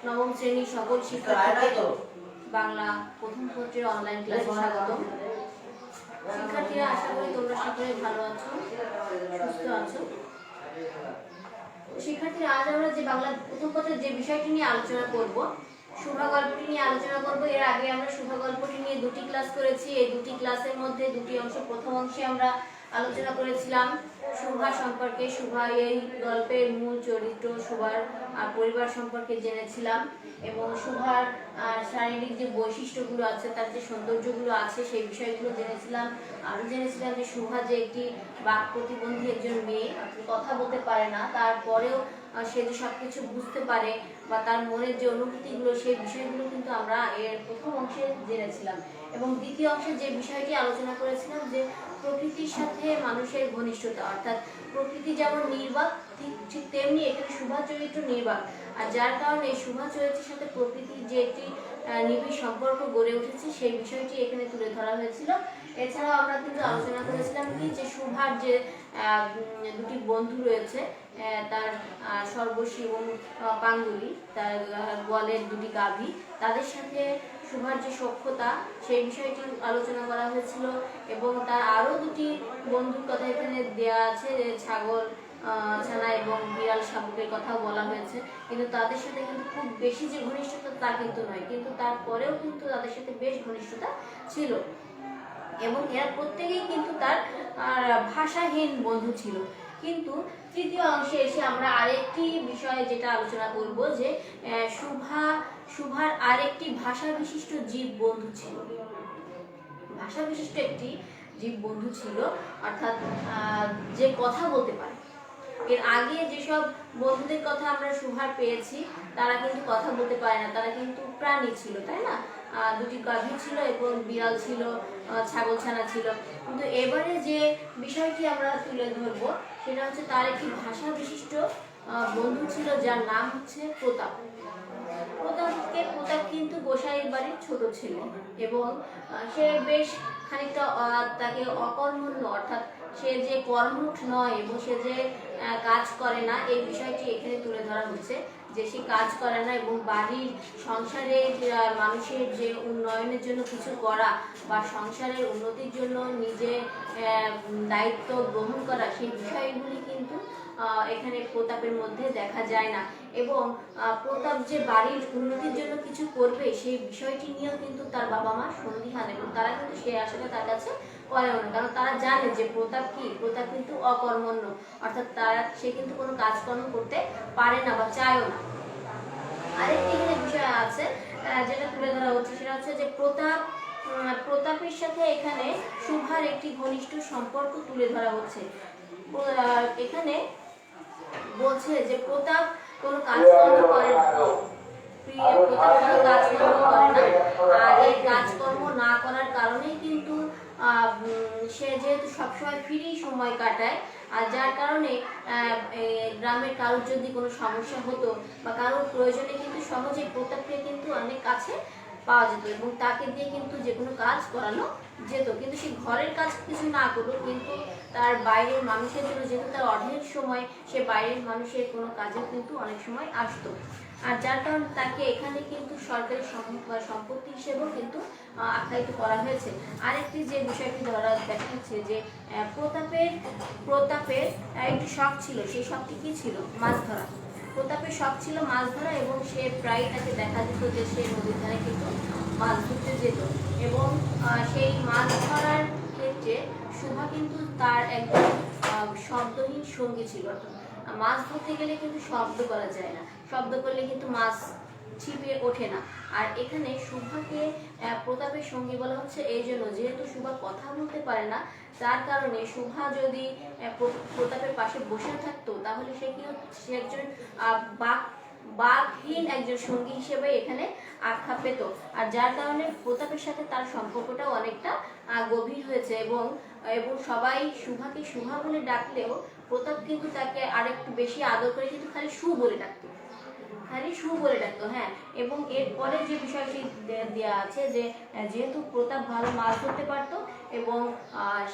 নবম শ্রেণীর সকল শিক্ষার্থীদের বাংলা প্রথম পত্রের অনলাইন ক্লাসে স্বাগত। শিক্ষার্থীরা, আশা করি তোমরা সকলে ভালো আছো, সুস্থ আছো। শিক্ষার্থীরা, আজ আমরা যে বাংলা প্রথম পত্রের যে বিষয়টি নিয়ে আলোচনা করব, শুভা গল্পটি নিয়ে আলোচনা করব। এর আগে আমরা শুভা গল্পটি নিয়ে দুটি ক্লাস করেছি। এই দুটি ক্লাসের মধ্যে দুটি অংশ, প্রথম অংশে আমরা আলোচনা করেছিলাম শুভা সম্পর্কে, শুভা এই গল্পের মূল চরিত্র, শুভার পরিবার সম্পর্কে জেনেছিলাম এবং শুভার শারীরিক যে বৈশিষ্ট্যগুলো আছে, তার যে সৌন্দর্যগুলো আছে সেই বিষয়গুলো জেনেছিলাম। আরও জেনেছিলাম যে শুভা যে একটি বাক প্রতিবন্ধী একজন মেয়ে, কথা বলতে পারে না, তারপরেও সে যে সবকিছু বুঝতে পারে বা তার মনের যে অনুভূতিগুলো, সেই বিষয়গুলো কিন্তু আমরা এর প্রথম অংশে জেনেছিলাম। এবং দ্বিতীয় অংশে যে বিষয়টি আলোচনা করেছিলাম যে প্রকৃতির সাথে মানুষের ঘনিষ্ঠতা, অর্থাৎ প্রকৃতি যেমন নির্বাক, ঠিক তেমনি এখানে শুভা চরিত্র নির্বাক, আর যার কারণে শুভা চরিত্রের সাথে প্রকৃতির যে একটি নিবিড় সম্পর্ক গড়ে উঠেছে সেই বিষয়টি এখানে তুলে ধরা হয়েছিল। এছাড়াও আমরা কিন্তু আলোচনা করেছিলাম কি যে শুভার যে দুটি বন্ধু রয়েছে, তার সর্বশী এবং পাঙ্গুলি, তার গোয়ালের দুটি গাভী, তাদের সাথে শুভার যে সখ্যতা সেই বিষয়টি আলোচনা করা হয়েছিল। এবং তার আরও দুটি বন্ধুর কথা এখানে দেওয়া আছে, ছাগল ছানা এবং বিড়াল শাবকের কথাও বলা হয়েছে। কিন্তু তাদের সাথে কিন্তু খুব বেশি যে ঘনিষ্ঠতা তা কিন্তু নয়, কিন্তু তারপরেও কিন্তু তাদের সাথে বেশ ঘনিষ্ঠতা ছিল এবং এরা প্রত্যেকেই কিন্তু তার ভাষাহীন বন্ধু ছিল। কিন্তু তৃতীয় অংশে এসে আমরা আরেকটি বিষয়ে যেটা আলোচনা করব যে শুভার আরেকটি ভাষা বিশিষ্ট জীব বন্ধু ছিল, ভাষা বিশিষ্ট একটি জীব বন্ধু ছিল, অর্থাৎ যে কথা বলতে পারে। এর আগে যেসব বন্ধুদের কথা আমরা শুভার পেয়েছি তারা কিন্তু কথা বলতে পারে না, তারা কিন্তু প্রাণী ছিল, তাই না? দুটি গাভী ছিল এবং বিড়াল ছিল, ছাগল ছানা ছিল। কিন্তু এবারে যে বিষয়টি আমরা তুলে ধরবো সেটা হচ্ছে তার একটি ভাষা বিশিষ্ট বন্ধু ছিল, যার নাম হচ্ছে প্রতাপ। প্রতাপ কিন্তু গোসাইয়ের বাড়ির ছোট ছেলে এবং সে বেশ খানিকটা তাকে অকর্মণ্য, অর্থাৎ সে যে কর্মঠ নয় এবং সে যে কাজ করে না, এই বিষয়টি এখানে তুলে ধরা হচ্ছে যে সে কাজ করে না এবং বাড়ির সংসারের মানুষের যে উন্নয়নের জন্য কিছু করা বা সংসারের উন্নতির জন্য নিজে দায়িত্ব গ্রহণ করা, সেই বিষয়গুলি কিন্তু এখানে প্রতাপের মধ্যে দেখা যায় না। এবং প্রতাপ যে বাড়ির উন্নতির জন্য কিছু করবে সেই বিষয়টি নিয়েও কিন্তু তার বাবা মা সন্দিহান এবং তারা কিন্তু সে আশাটা তার কাছে করেও না, কারণ তারা জানে যে প্রতাপ কিন্তু অকর্মণ্য, অর্থাৎ সে কিন্তু কোনো কাজকর্ম করতে পারে না বা চায়ও না। আরেকটি এখানে বিষয় আছে যেটা তুলে ধরা হচ্ছে, সেটা হচ্ছে যে প্রতাপের সাথে এখানে শুভার একটি ঘনিষ্ঠ সম্পর্ক তুলে ধরা হচ্ছে। এখানে বলছে যে প্রতাপ কোনো কাজকর্ম করে না, আর এই কাজকর্ম না করার কারণেই কিন্তু সে যেহেতু সবসময় ফ্রি সময় কাটায়, আর যার কারণে গ্রামের কারোর যদি কোনো সমস্যা হতো বা কারোর প্রয়োজনে কিন্তু সহজে প্রতাপকে কিন্তু অনেক কাছে পাওয়া যেত এবং তাকে দিয়ে কিন্তু যে কোনো কাজ করানো যেত। কিন্তু সে ঘরের কাজ কিছু না করলো, কিন্তু তার বাইরের মানুষের জন্য যেহেতু তার অর্ধেক সময় সে বাইরের মানুষের কোনো কাজে কিন্তু অনেক সময় আসতো, আর যার কারণে তাকে এখানে কিন্তু সরকারি সম্পত্তি হিসেবেও কিন্তু আখ্যায়িত করা হয়েছে। আরেকটি যে বিষয়টি ধরা দেখাচ্ছে যে প্রতাপের একটি শখ ছিল, সেই শখটি কি ছিল? মাছ ধরা। প্রতাপের শখ ছিল মাছ ধরা এবং সে প্রায় তাকে দেখা যেত যে সে নদীর ধারে কিন্তু মাছ ধরতে যেত এবং সেই মাছ ধরার ক্ষেত্রে শুভা কিন্তু তার একজন শব্দহীন সঙ্গী ছিল। মাছ ধরতে গেলে কিন্তু শব্দ করা যায় না, শব্দ করলে কিন্তু মাছ ছিপে ওঠে না। আর এখানে শুভাকে প্রতাপের সঙ্গী বলা হচ্ছে এই জন্য, যেহেতু শুভা কথা বলতে পারে না, যার কারণে শুভা যদি প্রতাপের পাশে বসে থাকতো তাহলে সে একজন বাকহীন একজন সঙ্গী হিসেবে এখানে আখ্যা পেত, আর যার কারণে প্রতাপের সাথে তার সম্পর্কটাও অনেকটা গভীর হয়েছে এবং সবাই শুভাকে শুভা বলে ডাকলেও প্রতাপ কিন্তু তাকে আরেকটু বেশি আদর করে কিন্তু খালি বলে ডাকতো। খালি সু বলে ডাকতো। হ্যাঁ, এবং এরপরে যে বিষয়টি দেওয়া আছে যে যেহেতু প্রতাপ ভালো মাছ ধরতে পারতো এবং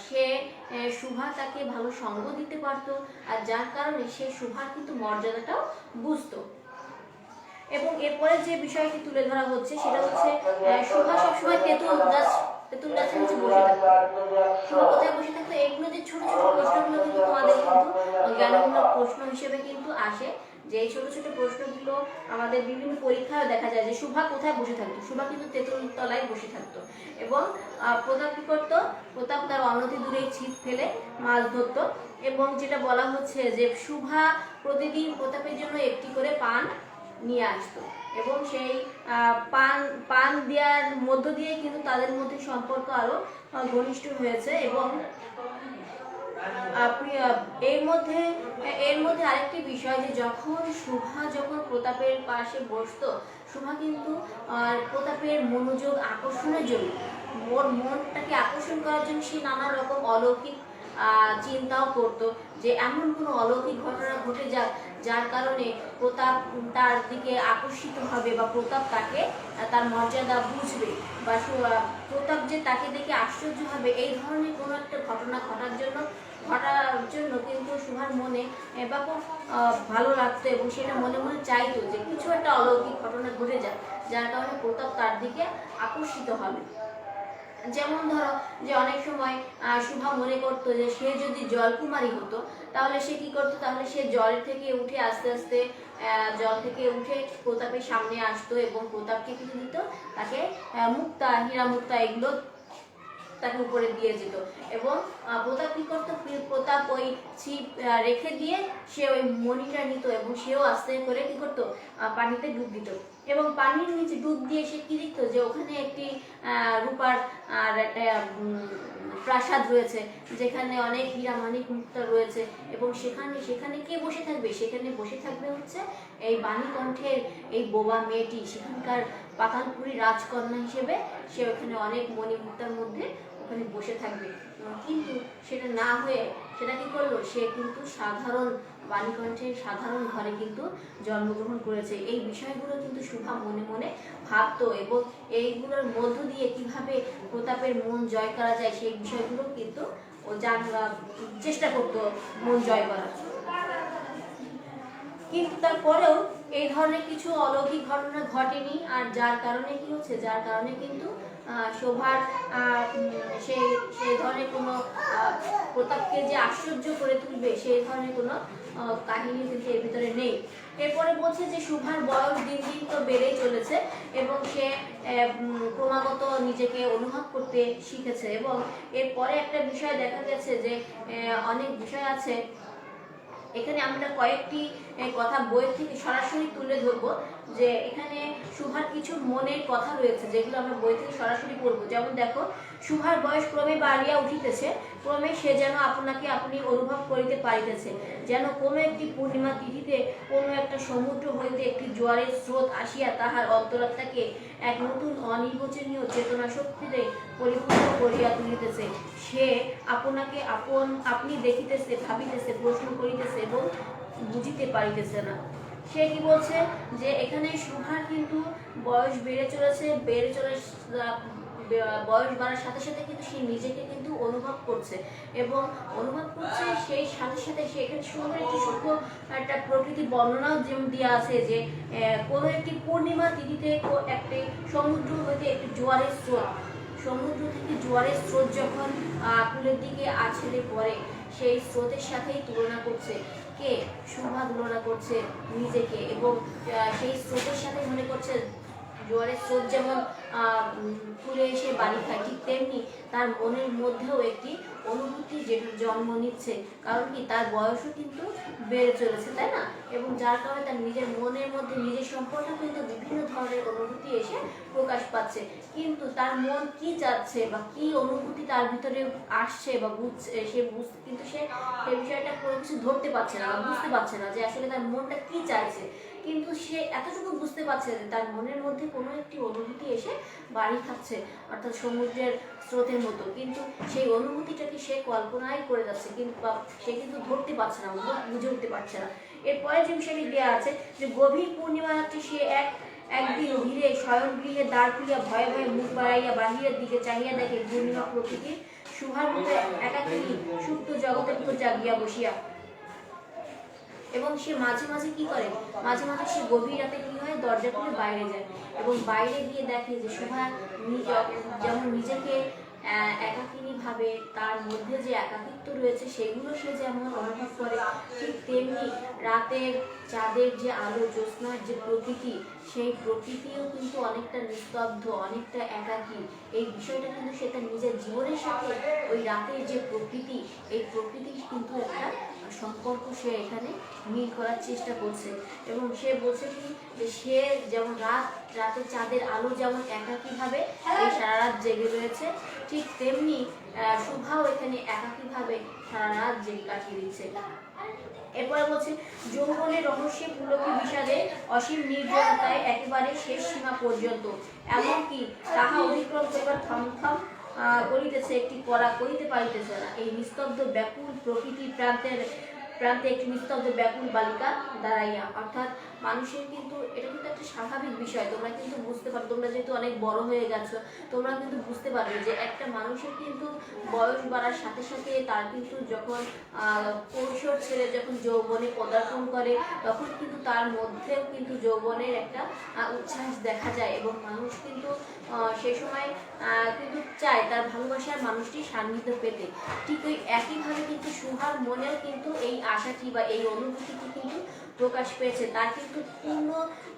সে সুভা তাকে ভালো সঙ্গ দিতে পারতো, আর যার কারণে সে সুভার কিন্তু মর্যাদাটাও বুঝতো। এবং এরপরে যে বিষয়টি তুলে ধরা হচ্ছে সেটা হচ্ছে সুভা সবসময় তেঁতুল গাছের নিচে বসে থাকতো। সুভা কোথায় বসে থাকতো? এগুলো যে ছোট ছোট প্রশ্নগুলো কিন্তু তোমাদের কিন্তু জ্ঞানমূলক প্রশ্ন হিসেবে কিন্তু আসে, যে এই ছোট ছোট প্রশ্নগুলো আমাদের বিভিন্ন পরীক্ষায় দেখা যায় যে সুভা কোথায় বসে থাকতো। সুভা কিন্তু তেঁতুল তলায় বসে থাকতো। এবং প্রতাপ কি করতো? প্রতাপ তার অনতি দূরে ছিপ ফেলে মাছ ধরতো। এবং যেটা বলা হচ্ছে যে সুভা প্রতিদিন প্রতাপের জন্য একটি করে পান নিয়ে আসতো এবং সেই পান দেওয়ার মধ্য দিয়ে কিন্তু তাদের মধ্যে সম্পর্ক আরো ঘনিষ্ঠ হয়েছে। এবং এর মধ্যে আরেকটি বিষয় যে যখন প্রতাপের পাশে বসতো, সুভা কিন্তু প্রতাপের মনোযোগ আকর্ষণের জন্য, মনটাকে আকর্ষণ করার জন্য সে নানা রকম অলৌকিক চিন্তাও করতো যে এমন কোনো অলৌকিক ঘটনা ঘটে যাক যার কারণে প্রতাপ তার দিকে আকর্ষিত হবে, বা প্রতাপ তাকে তার মর্যাদা বুঝবে, বা প্রতাপ যে তাকে দেখে আশ্চর্য হবে, এই ধরনের কোনো একটা ঘটনা ঘটার জন্য কিন্তু সুভার মনে ব্যাপক ভালো লাগতো এবং সেটা মনে মনে চাইতো যে কিছু একটা অলৌকিক ঘটনা ঘটে যায় যার কারণে প্রতাপ তার দিকে আকর্ষিত হবে। যেমন ধরো যে অনেক সময় সুভা মনে করতো যে সে যদি জলকুমারী হতো তাহলে সে কি করতো? তাহলে সে জল থেকে উঠে আস্তে আস্তে জল থেকে উঠে প্রতাপের সামনে আসতো এবং প্রতাপকে কিছু দিত, তাকে মুক্তা, হীরা মুক্তা এগুলো তাকে উপরে দিয়ে যেত। এবং প্রতাপ কি করতো? প্রতাপ ওই ছিপ রেখে দিয়ে সে ওই মণিটা নিত এবং সেও আস্তে করে কি করতো? পানিতে ডুব দিত। এবং পানির নিচে ডুব দিয়ে সে কি দেখতো? যে ওখানে একটি রূপার আর একটা প্রাসাদ রয়েছে যেখানে অনেক হীরা মানিক মুক্তা রয়েছে। এবং সেখানে কে বসে থাকবে? সেখানে বসে থাকবে হচ্ছে এই বাণীকণ্ঠের এই বোবা মেয়েটি, সেখানকার পাতালপুরী রাজকন্যা হিসেবে সে ওখানে অনেক মণিমুক্তার মধ্যে ওখানে বসে থাকবে। কিন্তু সেটা না হয়ে সেটা কি করলো? সে কিন্তু সাধারণ বাণীকণ্ঠের সাধারণ ঘরে কিন্তু জন্মগ্রহণ করেছে। এই বিষয়গুলো কিন্তু সুভা মনে মনে ভাবতো এবং এইগুলোর মধ্য দিয়ে কিভাবে প্রতাপের মন জয় করা যায় সেই বিষয়গুলো কিন্তু ও চেষ্টা করতো মন জয় করার। কিন্তু তারপরেও এই ধরনের কিছু অলৌকিক ঘটনা ঘটেনি, আর যার কারণে কি হচ্ছে? যার কারণে কিন্তু শোভার সেই ধরনের কোনো প্রতাপকে যে আশ্চর্য করে তুলবে সেই ধরনের কোনো কাহিনী কিন্তু এর ভিতরে নেই। এরপরে বলছে যে শোভার বয়স দিন দিন তো বেড়েই চলেছে এবং সে ক্রমাগত নিজেকে অনুভব করতে শিখেছে। এবং এরপরে একটা বিষয় দেখা গেছে যে অনেক বিষয় আছে, এখানে আমরা কয়েকটি কথা বই থেকে সরাসরি তুলে ধরবো, যে এখানে সুভার কিছু মনের কথা রয়েছে যেগুলো আমরা বই থেকে সরাসরি পড়বো। যেমন দেখো, সুভার বয়স ক্রমে বাড়িয়া উঠিতেছে, ক্রমে সে যেন আপনাকে আপনি অনুভব করিতে পারিতেছে, যেন কোনো একটি পূর্ণিমা তিথিতে কোনো একটা সমুদ্র হইতে একটি জোয়ারের স্রোত আসিয়া তাহার অন্তরাত্মাকে এক নতুন অনির্বচনীয় চেতনা শক্তিতে পরিপূর্ণ করিয়া তুলিতেছে। সে আপনাকে আপনি দেখিতেছে, ভাবিতেছে, প্রশ্ন করিতেছে এবং বুঝিতে পারিতেছে না। সে কি বলছে? যে এখানে সুভার কিন্তু বয়স বয়স বাড়ার সাথে সাথে কিন্তু সে নিজেকে কিন্তু অনুভব করছে এবং সেই সাথে সাথে সে এখানে সুন্দর একটি সূক্ষ্ম একটা প্রকৃতি বর্ণনাও যেমন দেওয়া আছে যে কোনো একটি পূর্ণিমা তিথিতে একটি সমুদ্র হইতে একটি জোয়ারের স্রোত, সমুদ্র থেকে জোয়ারের স্রোত যখন কূলের দিকে আছড়ে পড়ে সেই স্রোতের সাথেই তুলনা করছে কে? সুভা তুলনা করছে নিজেকে এবং সেই স্রোতের সাথে মনে করছে জোয়ারের স্রোত যেমন তুলে এসে বাড়ি খায়, ঠিক তেমনি তার মনের মধ্যেও একটি অনুভূতি যেটা জন্ম নিচ্ছে, কারণ কি তার বয়সও কিন্তু বেড়ে চলেছে, তাই না? এবং যার কারণে তার নিজের মনের মধ্যে নিজের সম্পর্কে কিন্তু বিভিন্ন ধরনের অনুভূতি এসে প্রকাশ পাচ্ছে। কিন্তু তার মন কি চাচ্ছে বা কি অনুভূতি তার ভিতরে আসছে বা বুঝছে, কিন্তু সে এই বিষয়টা কোনো কিছু ধরতে পারছে না বা বুঝতে পারছে না যে আসলে তার মনটা কি চাইছে। কিন্তু সে এতটুকু বুঝতে পারছে যে তার মনের মধ্যে কোনো একটি অনুভূতি এসে বাড়ি খাচ্ছে, অর্থাৎ সমুদ্রের স্রোতের মতো, কিন্তু সেই অনুভূতিটাকে সে কল্পনাই করে যাচ্ছে, কিন্তু সে কিন্তু ধরতে পারছে না, বুঝে উঠতে পারছে না। এরপরে যে বিষয়টি দেওয়া আছে যে গভীর পূর্ণিমা রাত্রে সে একদিন ধীরে শয়ন গৃহে দ্বার খুলিয়া ভয়ে ভয়ে মুখ বাড়াইয়া বাহিরের দিকে চাহিয়া দেখে পূর্ণিমা প্রকৃতির সুভার মতো একাকিনী সুপ্ত জগতের উপর জাগিয়া বসিয়া। এবং সে মাঝে মাঝে কি করে, মাঝে মাঝে সে গভীর রাতে কি হয়, দরজা খুলে বাইরে যায় এবং বাইরে গিয়ে দেখে যে শোভা যেমন নিজেকে একাকিনী ভাবে, তার মধ্যে যে একাকিত্ব রয়েছে সেগুলো সে যেমন অনুভব করে, ঠিক তেমনি রাতের চাঁদের যে আলো, জ্যোৎস্নার যে প্রকৃতি, সেই প্রকৃতিও কিন্তু অনেকটা নিস্তব্ধ, অনেকটা একাকী। এই বিষয়টা কিন্তু সে তার নিজের জীবনের সাথে ওই রাতের যে প্রকৃতি, এই প্রকৃতির কিন্তু একটা সম্পর্ক সে এখানে মিল করার চেষ্টা করছে। এবং সে বলছে কি যে সে যেমন রাতে চাঁদের আলো যেমন একাকীভাবে এই সারা রাত জেগে রয়েছে, ঠিক তেমনি শুভাও এখানে একাকীভাবে সারা রাত জেগে কাটিয়ে দিচ্ছে। এরপরে বলছে যৌবনের রহস্যে পুলকি বিষাদে অসীম নির্জনতায় একেবারে শেষ সীমা পর্যন্ত, এমনকি তাহা অতিক্রম করিবার থমথম করিতেছে, একটি করা করিতে পারিতেছে না। এই নিস্তব্ধ ব্যাকুল প্রকৃতির প্রান্তে একটি নিস্তব্ধ ব্যাকুল বালিকা দাঁড়াইয়া। অর্থাৎ মানুষের কিন্তু এটা কিন্তু একটা স্বাভাবিক বিষয়, তোমরা কিন্তু বুঝতে পারো, তোমরা যেহেতু অনেক বড় হয়ে গেছো, তোমরা কিন্তু বুঝতে পারবে যে একটা মানুষের কিন্তু বয়স বাড়ার সাথে সাথে তার কিন্তু যখন কৈশোর ছেড়ে যখন যৌবনে পদার্পণ করে, তখন কিন্তু তার মধ্যেও কিন্তু যৌবনের একটা উচ্ছ্বাস দেখা যায় এবং মানুষ কিন্তু সেই সময় কিন্তু চায় তার ভালোবাসার মানুষটির সান্নিধ্য পেতে। ঠিক ওই একইভাবে কিন্তু সুহার মনেও কিন্তু এই আশাটি বা এই অনুভূতিটি কিন্তু প্রকাশ পেয়েছে, তার কিন্তু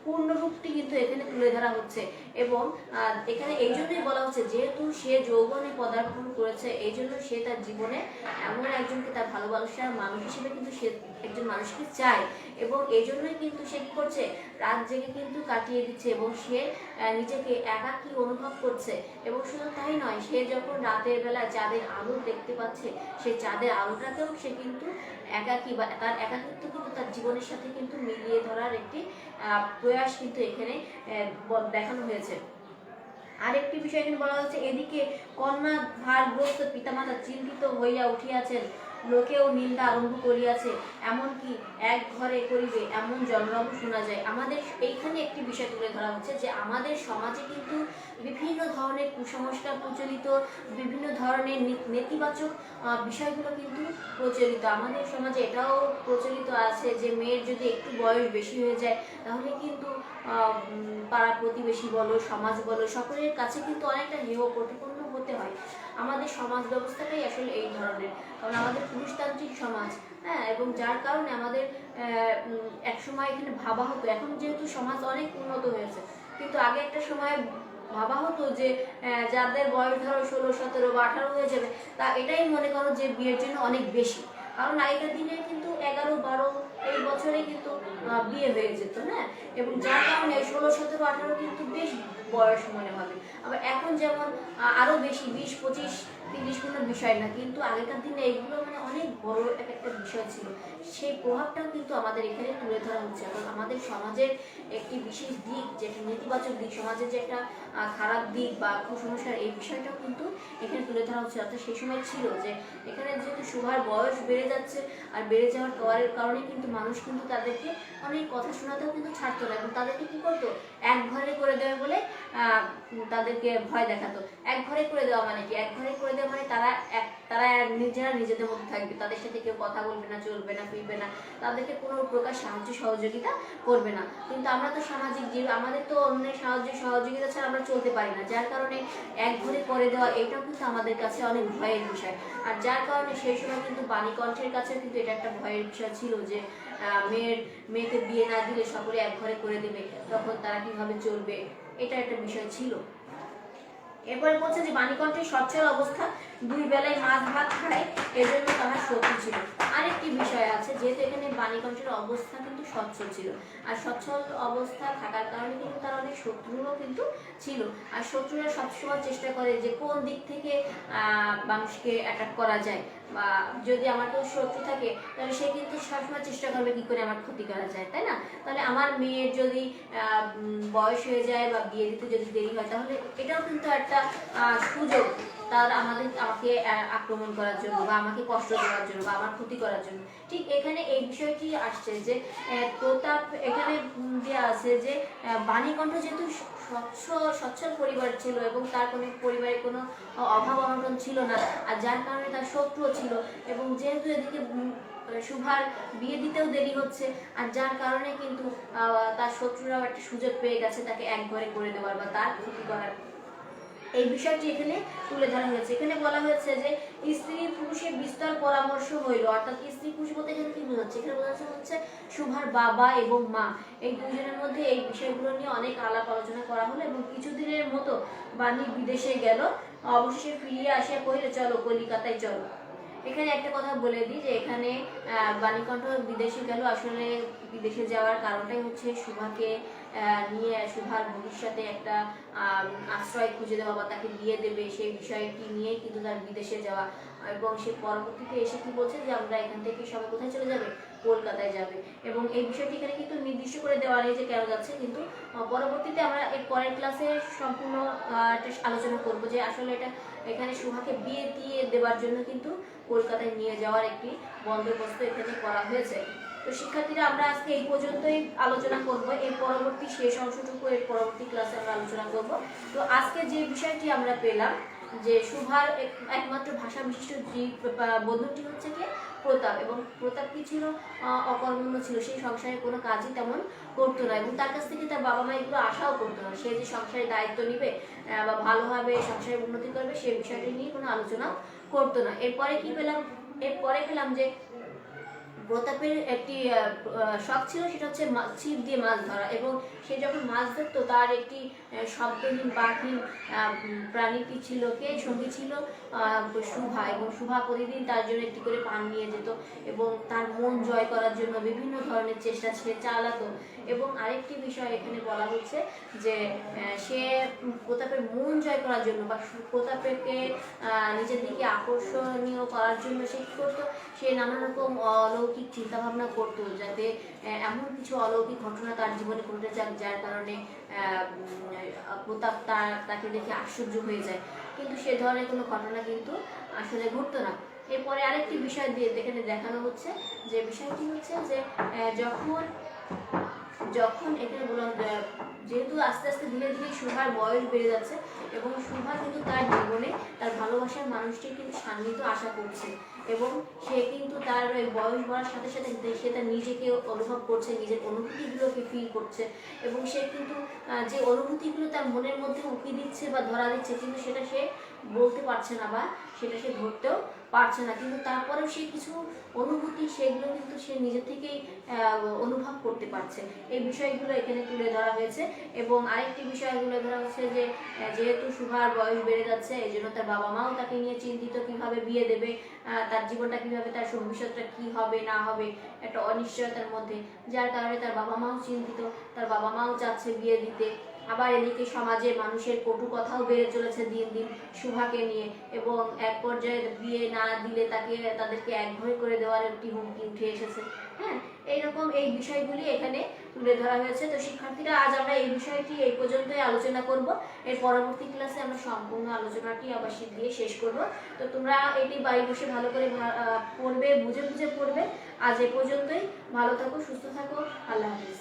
পূর্ণ রূপটি কিন্তু এখানে তুলে ধরা হচ্ছে। এবং এখানে এই জন্যই বলা হচ্ছে যেহেতু সে যৌবনে পদার্পণ করেছে, এই জন্য সে তার জীবনে এমন একজনকে তার ভালোবাসার মানুষ হিসেবে কিন্তু সে একজন মানুষকে চায় এবং এই জন্যই কিন্তু সে কি করছে, রাত জেগে কিন্তু কাটিয়ে দিচ্ছে এবং সে নিজেকে একাকী অনুভব করছে। এবং শুধু তাই নয়, সে যখন রাতের বেলা চাঁদের আলো দেখতে পাচ্ছে, সেই চাঁদের আলোটাকেও সে কিন্তু একাকী বা তার একাকিত্ব কিন্তু তার জীবনের সাথে কিন্তু মিলিয়ে ধরার একটি প্রয়াস কিন্তু এখানে দেখানো হয়েছে। আরেকটি বিষয় এখানে বলা হচ্ছে এদিকে কন্যা ভারগ্রস্ত পিতামাতা চিন্তিত হইয়া উঠিয়াছেন, লোকেও নিন্দা আরম্ভ করিয়াছে, এমনকি এক ঘরে করিবে এমন জনরব শোনা যায়। আমাদের এইখানে একটি বিষয় তুলে ধরা হচ্ছে যে আমাদের সমাজে কিন্তু বিভিন্ন ধরনের কুসংস্কার প্রচলিত, বিভিন্ন ধরনের নেতিবাচক বিষয়গুলো কিন্তু প্রচলিত। আমাদের সমাজে এটাও প্রচলিত আছে যে মেয়ের যদি একটু বয়স বেশি হয়ে যায় তাহলে কিন্তু পাড়া প্রতিবেশী বলো, সমাজ বলো, সকলের কাছে কিন্তু অনেকটা হেয় প্রতিপন্ন হতে হয়। আমাদের সমাজ ব্যবস্থাটাই আসলে এই ধরনের, কারণ আমাদের পুরুষতান্ত্রিক সমাজ, হ্যাঁ, এবং যার কারণে আমাদের একসময় এখানে ভাবা হতো, এখন যেহেতু সমাজ অনেক উন্নত হয়েছে, কিন্তু আগে একটা সময় ভাবা হতো যে যাদের বয়স ধরো 16, 17 বা 18 হয়ে যাবে, তা এটাই মনে করো যে বিয়ের জন্য অনেক বেশি, কারণ আগেকার দিনে কিন্তু 11, 12 এই বছরে কিন্তু বিয়ে হয়ে যেত, হ্যাঁ, এবং যার কারণে 16, 17, 18 কিন্তু বেশ বয়স মনে হবে। আবার এখন যেমন আরো বেশি 20, 25, 30 কোনো বিষয় না, কিন্তু আগেকার দিনে এগুলো মানে অনেক বড় একটা বিষয় ছিল। সেই প্রভাবটাও কিন্তু আমাদের এখানে তুলে ধরা হচ্ছে। এবং আমাদের সমাজের একটি বিশেষ দিক, যেটা নেতিবাচক দিক, সমাজের যে একটা খারাপ দিক বা কুসংস্কার, এই বিষয়টাও কিন্তু এখানে তুলে ধরা হচ্ছে। অর্থাৎ সেই সময় ছিল যে এখানে যেহেতু সুভার বয়স বেড়ে যাচ্ছে, আর বেড়ে যাওয়ার কারণে কিন্তু মানুষ কিন্তু তাদেরকে অনেক কথা শোনাতেও কিন্তু ছাড়তো না এবং তাদেরকে কি করতো, এক ঘরে করে দেবে বলে তাদেরকে ভয় দেখাতো। এক ঘরে করে দেওয়া মানে কি, এক ঘরে করে দেওয়া মানে তারা নিজেরা নিজেদের মধ্যে থাকবে, তাদের সাথে কেউ কথা বলবে না, চলবে না, ফিরবে না, তাদেরকে কোনো প্রকার সাহায্য সহযোগিতা করবে না। কিন্তু আমরা তো সামাজিক জীব, আমাদের তো অন্যের সাহায্য সহযোগিতা ছাড়া আমরা চলতে পারি না, যার কারণে এক ঘরে করে দেওয়া এটাও কিন্তু আমাদের কাছে অনেক ভয়ের বিষয়। আর যার কারণে সেই সময় কিন্তু বাণীকণ্ঠের কাছে কিন্তু এটা একটা ভয়ের বিষয় ছিল যে মেয়েকে বিয়ে না দিলে সকলে এক ঘরে করে দেবে, তখন তারা কিভাবে চলবে, এটা একটা বিষয় ছিল। এরপরে বলছে যে বাণীকণ্ঠের সচ্ছল অবস্থা, 2 বেলায় মাছ ভাত খায়, এজন্য তাহার শত্রু ছিল। আরেকটি বিষয় আছে, যেহেতু এখানে বাণীকণ্ঠের অবস্থা কিন্তু সচ্ছল ছিল, আর সচ্ছল অবস্থা থাকার কারণে কিন্তু তার অনেক শত্রুও কিন্তু ছিল। আর শত্রুরা সবসময় চেষ্টা করে যে কোন দিক থেকে মানুষকে অ্যাটাক করা যায়, বা যদি আমার কেউ শত্রু থাকে তাহলে সে কিন্তু সবসময় চেষ্টা করবে কি করে আমার ক্ষতি করা যায়, তাই না? তাহলে আমার মেয়ের যদি বয়স হয়ে যায় বা বিয়ে দিতে যদি দেরি হয়, তাহলে এটাও কিন্তু একটা সুযোগ তার আমাকে আক্রমণ করার জন্য বা আমাকে কষ্ট দেওয়ার জন্য বা আমার ক্ষতি করার করার জন্য। ঠিক এখানে এই বিষয়টি আসছে যে প্রতাপ এখানে দেওয়া আছে যে বাণীকণ্ঠ যেহেতু সচ্ছল পরিবার ছিল এবং তার কোনো পরিবারে কোনো অভাব অনটন ছিল না, আর যার কারণে তার শত্রুও ছিল, এবং যেহেতু এদিকে শুভার বিয়ে দিতেও দেরি হচ্ছে, আর যার কারণে কিন্তু তার শত্রুরাও একটা সুযোগ পেয়ে গেছে তাকে এক ঘরে করে দেওয়ার বা তার ক্ষতি করার। এই বিষয়টি এখানে তুলে ধরা হয়েছে। এখানে বলা হয়েছে যে স্ত্রী পুরুষের বিস্তর পরামর্শ হইল, অর্থাৎ স্ত্রী পুরুষ বলতে এখানে কি বোঝাচ্ছে? এখানে বোঝাচ্ছে হচ্ছে শুভার বাবা এবং মা, এই দুজনের মধ্যে এই বিষয়গুলো নিয়ে অনেক আলাপ আলোচনা করা হলো, এবং কিছুদিনের মতো বাণী বিদেশে গেল, অবশেষে ফিরিয়ে আসিয়া কহিলে চলো কলিকাতায় চলো। এখানে একটা কথা বলে দিই যে এখানে বাণীকণ্ঠ বিদেশে গেল, আসলে বিদেশে যাওয়ার কারণটাই হচ্ছে শুভাকে নিয়ে শুভার ভবিষ্যতে একটা আশ্রয় খুঁজে দেওয়া বা তাকে বিয়ে দেবে সেই বিষয়টি নিয়েই কিন্তু তার বিদেশে যাওয়া, এবং সে পরবর্তীতে এসে কি বলছে যে আমরা এখান থেকে সবাই কোথায় চলে যাবে, কলকাতায় যাবে। এবং এই বিষয়টি এখানে কিন্তু নির্দিষ্ট করে দেওয়া নেই যে কেন যাচ্ছে, কিন্তু পরবর্তীতে আমরা এর পরের ক্লাসে সম্পূর্ণ আলোচনা করব যে আসলে এটা এখানে শুভাকে বিয়ে দিয়ে দেওয়ার জন্য কিন্তু কলকাতায় নিয়ে যাওয়ার একটি বন্দোবস্ত এখানে করা হয়েছে। তো শিক্ষার্থীরা, আমরা আজকে এই পর্যন্তই আলোচনা করব, এর পরবর্তী শেষ অংশটুকু এর পরবর্তী ক্লাসে আমরা আলোচনা করব। তো আজকে যে বিষয়টি আমরা পেলাম যে শুভার একমাত্র ভাষা বিশিষ্ট বন্ধুটি হচ্ছে কি প্রতাপ, এবং প্রতাপ কি ছিল, অকর্মণ্য ছিল, সেই সংসারে কোনো কাজই তেমন করতো না, এবং তার কাছ থেকে তার বাবা মা এগুলো আশাও করতো না, সে যে সংসারের দায়িত্ব নিবে বা ভালোভাবে সংসারের উন্নতি করবে সেই বিষয়টি নিয়ে কোনো আলোচনা করতো না। এরপরে কি পেলাম, এরপরে পেলাম যে প্রতাপের একটি শখ ছিল, সেটা হচ্ছে ছিপ দিয়ে মাছ ধরা, এবং সে যখন মাছ ধরতো তার একটি শব্দহীন বাকহীন প্রাণীটি ছিল, কে সঙ্গী ছিল শুভা, এবং শুভা প্রতিদিন তার জন্য একটি করে পান নিয়ে যেত, এবং তার মন জয় করার জন্য বিভিন্ন ধরনের চেষ্টা সে চালাতো। এবং আরেকটি বিষয় এখানে বলা হচ্ছে যে সে প্রতাপের মন জয় করার জন্য বা প্রতাপকে নিজের দিকে আকর্ষণীয় করার জন্য সে কি করতো, সে নানা রকম অলৌকিক চিন্তা ভাবনা করতো, যাতে এমন কিছু অলৌকিক ঘটনা তার জীবনে ঘটে যাক যার কারণে প্রতাপ তাকে দেখে আশ্চর্য হয়ে যায়, কিন্তু সে ধরনের কোনো ঘটনা কিন্তু আসলে ঘটতো না। এরপরে আরেকটি বিষয় দিয়ে এখানে দেখানো হচ্ছে যে বিষয়টি হচ্ছে যে যখন এখানে বললাম যেহেতু আস্তে আস্তে ধীরে ধীরে শুভার বয়স বেড়ে যাচ্ছে, এবং শুভা কিন্তু তার জীবনে তার ভালোবাসার মানুষটির কিন্তু সান্নিধ্য আশা করছে, এবং সে কিন্তু তার বয়স বাড়ার সাথে সাথে সে তার নিজেকে অনুভব করছে, নিজের অনুভূতিগুলোকে ফিল করছে, এবং সে কিন্তু যে অনুভূতিগুলো তার মনের মধ্যে উঁকি দিচ্ছে বা ধরা দিচ্ছে, কিন্তু সেটা সে বলতে পারছে না বা সেটা সে ধরতেও পারছে না, কিন্তু তারপরেও সে কিছু অনুভূতি সেগুলো কিন্তু সে নিজে থেকেই অনুভব করতে পারছে। এই বিষয়গুলো এখানে তুলে ধরা হয়েছে। এবং আরেকটি বিষয় তুলে ধরা হচ্ছে যে যেহেতু শুভার বয়স বেড়ে যাচ্ছে, এই জন্য তার বাবা মাও তাকে নিয়ে চিন্তিত, কিভাবে বিয়ে দেবে, তার জীবনটা কিভাবে, তার ভবিষ্যৎটা কি হবে না হবে, একটা অনিশ্চয়তার মধ্যে, যার কারণে তার বাবা মাও চিন্তিত, তার বাবা মাও চাচ্ছে বিয়ে দিতে। আবার এদিকে সমাজে মানুষের কটু কথাও বেড়ে চলেছে দিন দিন শুভাকে নিয়ে, এবং এক পর্যায়ে বিয়ে না দিলে তাদেরকে একঘরে করে দেওয়ার একটি হুমকি উঠে এসেছে। হ্যাঁ, এইরকম এই বিষয়গুলি এখানে তুলে ধরা হয়েছে। তো শিক্ষার্থীরা, আজ আমরা এই বিষয়টি এই পর্যন্তই আলোচনা করব, এর পরবর্তী ক্লাসে আমরা সম্পূর্ণ আলোচনাটি আবার দিয়ে শেষ করব। তো তোমরা এটি বাড়ি বসে ভালো করে পড়বে, বুঝে বুঝে পড়বে। আজ এ পর্যন্তই, ভালো থাকো, সুস্থ থাকো, আল্লাহ হাফিজ।